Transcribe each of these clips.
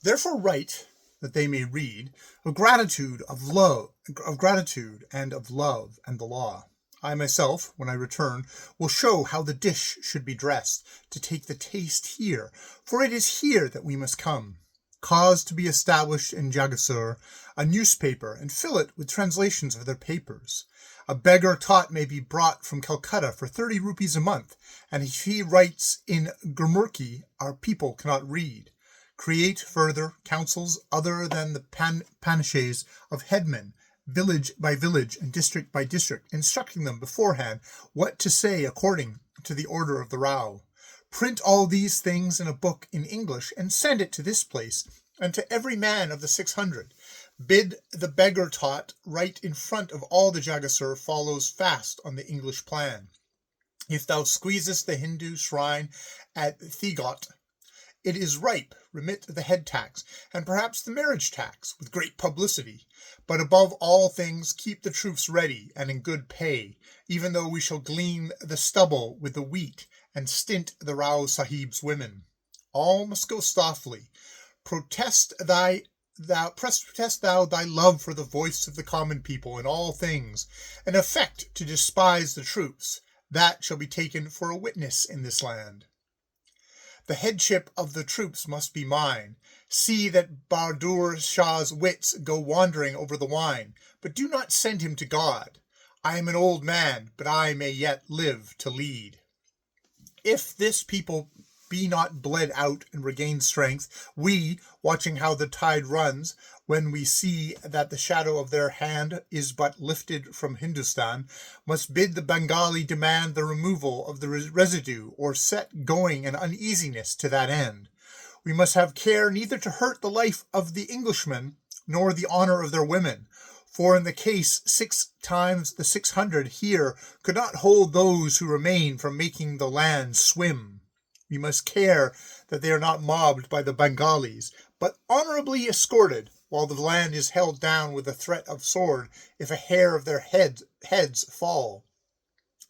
Therefore write, that they may read, of gratitude, and of love and the law. I myself, when I return, will show how the dish should be dressed, to take the taste here, for it is here that we must come. Cause to be established in Jagasur a newspaper, and fill it with translations of their papers. A beggar taught may be brought from Calcutta for 30 rupees a month, and if he writes in Gurmukhi, our people cannot read. Create further councils other than the panaches of headmen, village by village and district by district, instructing them beforehand what to say according to the order of the Rao. Print all these things in a book in English and send it to this place and to every man of the 600. Bid the beggar taught right in front of all the Jagasur follows fast on the English plan. If thou squeezest the Hindu shrine at Thigot, it is ripe, remit the head tax, and perhaps the marriage tax, with great publicity. But above all things, keep the troops ready and in good pay, even though we shall glean the stubble with the wheat, and stint the Rao Sahib's women. All must go softly. Protest thou thy love for the voice of the common people in all things, and affect to despise the troops. That shall be taken for a witness in this land. The headship of the troops must be mine. See that Bahadur Shah's wits go wandering over the wine, but do not send him to God. I am an old man, but I may yet live to lead. If this people be not bled out and regain strength, we, watching how the tide runs, when we see that the shadow of their hand is but lifted from Hindustan, must bid the Bengali demand the removal of the residue, or set going an uneasiness to that end. We must have care neither to hurt the life of the Englishmen, nor the honour of their women, for in the case 6 times the 600 here could not hold those who remain from making the land swim. We must care that they are not mobbed by the Bengalis, but honourably escorted, while the land is held down with the threat of sword if a hair of their heads fall.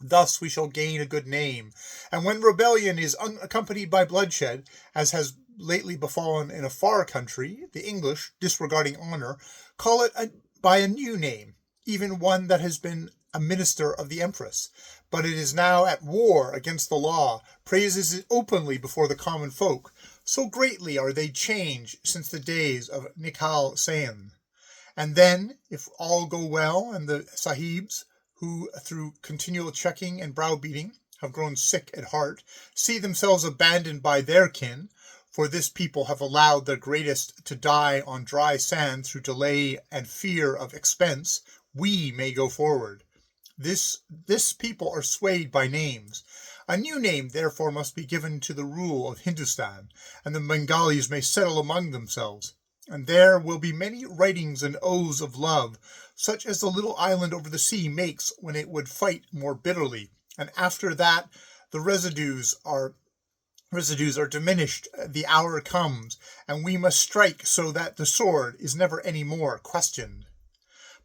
Thus we shall gain a good name, and when rebellion is unaccompanied by bloodshed, as has lately befallen in a far country, the English, disregarding honour, call it by a new name, even one that has been a minister of the Empress, but it is now at war against the law, praises it openly before the common folk. So greatly are they changed since the days of Nikhal Sain. And then, if all go well, and the sahibs, who through continual checking and browbeating have grown sick at heart, see themselves abandoned by their kin, for this people have allowed their greatest to die on dry sand through delay and fear of expense, we may go forward. This people are swayed by names. A new name, therefore, must be given to the rule of Hindustan, and the Bengalis may settle among themselves. And there will be many writings and oaths of love, such as the little island over the sea makes when it would fight more bitterly. And after that, the residues are diminished, the hour comes, and we must strike so that the sword is never any more questioned.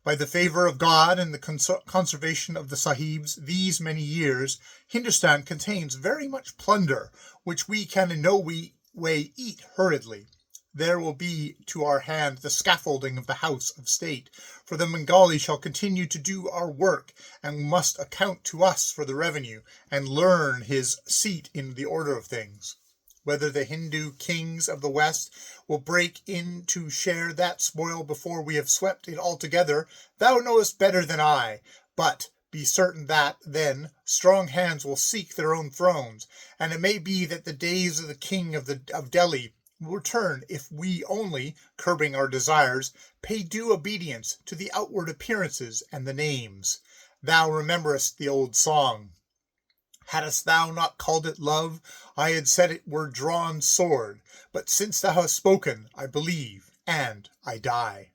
By the favour of God and the conservation of the sahibs these many years, Hindustan contains very much plunder, which we can in no way eat hurriedly. There will be to our hand the scaffolding of the house of state, for the Bengali shall continue to do our work, and must account to us for the revenue, and learn his seat in the order of things. Whether the Hindu kings of the West will break in to share that spoil before we have swept it altogether, thou knowest better than I, but be certain that, then, strong hands will seek their own thrones, and it may be that the days of the king of Delhi will return if we only, curbing our desires, pay due obedience to the outward appearances and the names. Thou rememberest the old song. Hadst thou not called it love, I had said it were drawn sword, but since thou hast spoken, I believe, and I die.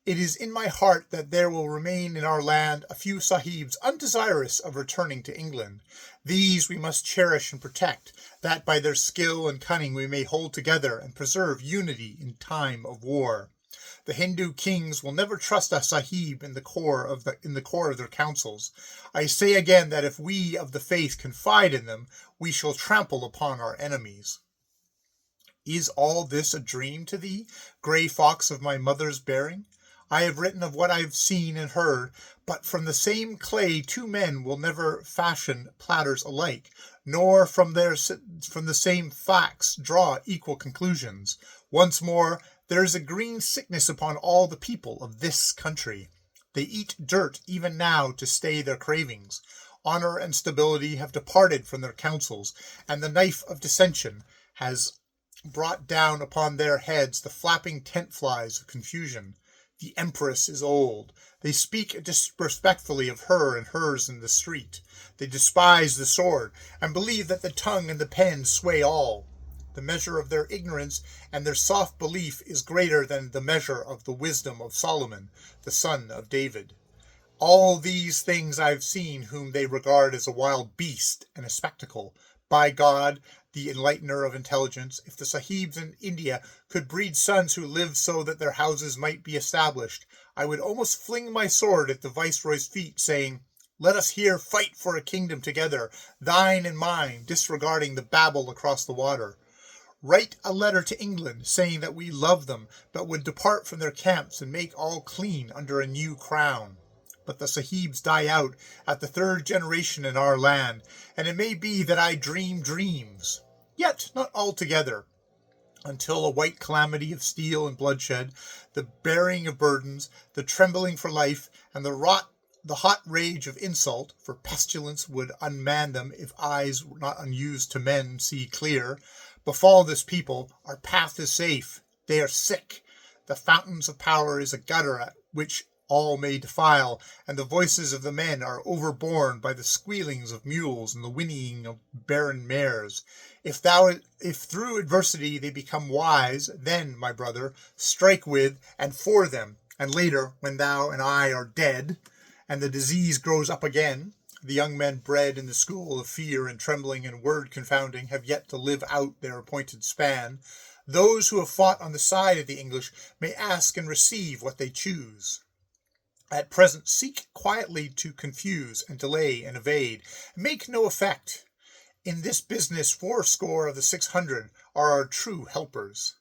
It is in my heart that there will remain in our land a few sahibs undesirous of returning to England. These we must cherish and protect, that by their skill and cunning we may hold together and preserve unity in time of war. The Hindu kings will never trust a sahib in the core of their councils. I say again that if we of the faith confide in them, we shall trample upon our enemies. Is all this a dream to thee, grey fox of my mother's bearing? I have written of what I have seen and heard, but from the same clay two men will never fashion platters alike, nor from the same facts draw equal conclusions. Once more, there is a green sickness upon all the people of this country. They eat dirt even now to stay their cravings. Honor and stability have departed from their councils, and the knife of dissension has brought down upon their heads the flapping tent flies of confusion. The empress is old. They speak disrespectfully of her and hers in the street. They despise the sword, and believe that the tongue and the pen sway all. The measure of their ignorance and their soft belief is greater than the measure of the wisdom of Solomon, the son of David. All these things I've seen, whom they regard as a wild beast and a spectacle. By God, the enlightener of intelligence, if the sahibs in India could breed sons who lived so that their houses might be established, I would almost fling my sword at the viceroy's feet, saying, "Let us here fight for a kingdom together, thine and mine," disregarding the babble across the water. Write a letter to England, saying that we love them, but would depart from their camps and make all clean under a new crown. But the sahibs die out at the third generation in our land, and it may be that I dream dreams. Yet not altogether, until a white calamity of steel and bloodshed, the bearing of burdens, the trembling for life, and the hot rage of insult, for pestilence would unman them if eyes not unused to men see clear, befall this people. Our path is safe. They are sick. The fountains of power is a gutter at which all may defile, and the voices of the men are overborne by the squealings of mules and the whinnying of barren mares. If through adversity they become wise, then, my brother, strike with and for them, and later, when thou and I are dead, and the disease grows up again, the young men bred in the school of fear and trembling and word confounding have yet to live out their appointed span. Those who have fought on the side of the English may ask and receive what they choose. At present seek quietly to confuse and delay and evade, and make no effect. In this business 80 of the 600 are our true helpers.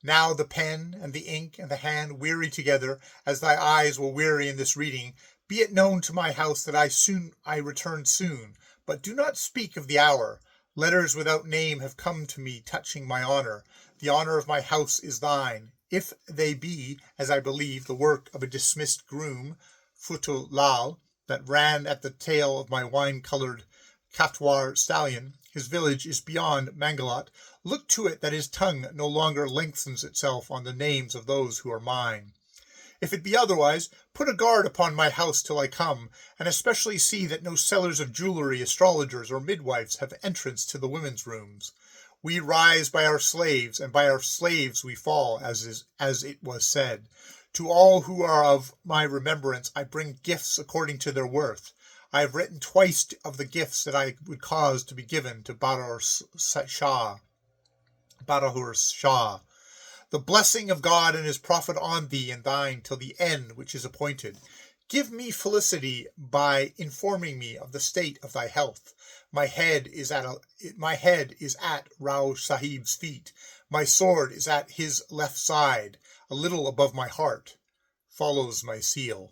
Now the pen and the ink and the hand weary together, as thy eyes will weary in this reading. Be it known to my house that I return soon, but do not speak of the hour. Letters without name have come to me touching my honor. The honor of my house is thine. If they be, as I believe, the work of a dismissed groom, Futu Lal, that ran at the tail of my wine-colored Katwar stallion, his village is beyond Mangalot. Look to it that his tongue no longer lengthens itself on the names of those who are mine. If it be otherwise, put a guard upon my house till I come, and especially see that no sellers of jewelry, astrologers, or midwives have entrance to the women's rooms. We rise by our slaves, and by our slaves we fall, as it was said. To all who are of my remembrance I bring gifts according to their worth. I have written twice of the gifts that I would cause to be given to Badahur Shah. The blessing of God and his prophet on thee and thine till the end which is appointed. Give me felicity by informing me of the state of thy health. My head is at Rao Sahib's feet. My sword is at his left side, a little above my heart. Follows my seal.